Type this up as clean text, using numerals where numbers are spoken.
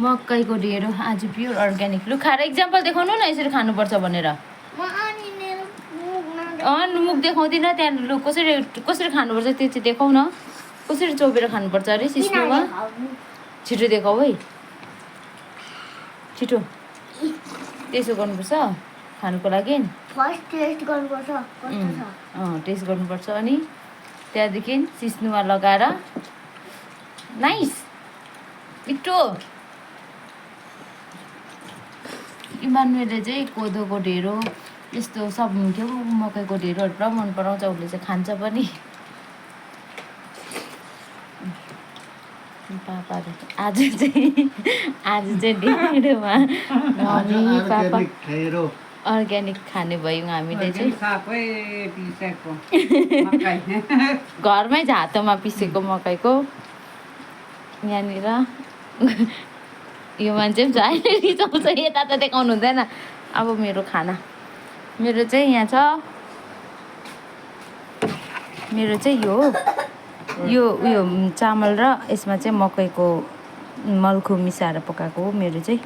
मकैको ढेँडो आज प्योर अर्ग्यानिक। लु खाएर इक्जाम्पल देखाउनु न यसरी खानुपर्छ भनेर। मुख देखाउँदिन त्यहाँ। लु कसरी कसरी खानुपर्छ त्यो चाहिँ देखाउ न। कसरी चोबेर खानुपर्छ अरे सिस्नोमा। छिटो देखाऊ है, छिटो। त्यसो गर्नुपर्छ खानुको लागि। फर्स्ट टेस्ट गर्नुपर्छ। टेस्ट गर्नुपर्छ अनि त्यहाँदेखि सिस्नुमा लगाएर नाइस मिठो। इमानुएलले चाहिँ कोदोको ढेँडो यस्तो सब के पो मकैको ढेँडोहरू पुरा मन पराउँछ। उसले चाहिँ खान्छ पनि। पापाले आज चाहिँ ढेँडोमा मम्मी पापा अर्ग्यानिक खाने भयौँ हामीले चाहिँ। घरमै हातोमा पिसेको मकैको यहाँनिर। यो मान्छे पनि छ अहिले रिसाउँछ। यता त देखाउनु हुँदैन। अब मेरो खाना मेरो चाहिँ यहाँ छ। मेरो चाहिँ यो उयो चामल र यसमा चाहिँ मकैको मल्खु मिसाएर पकाएको हो मेरो चाहिँ।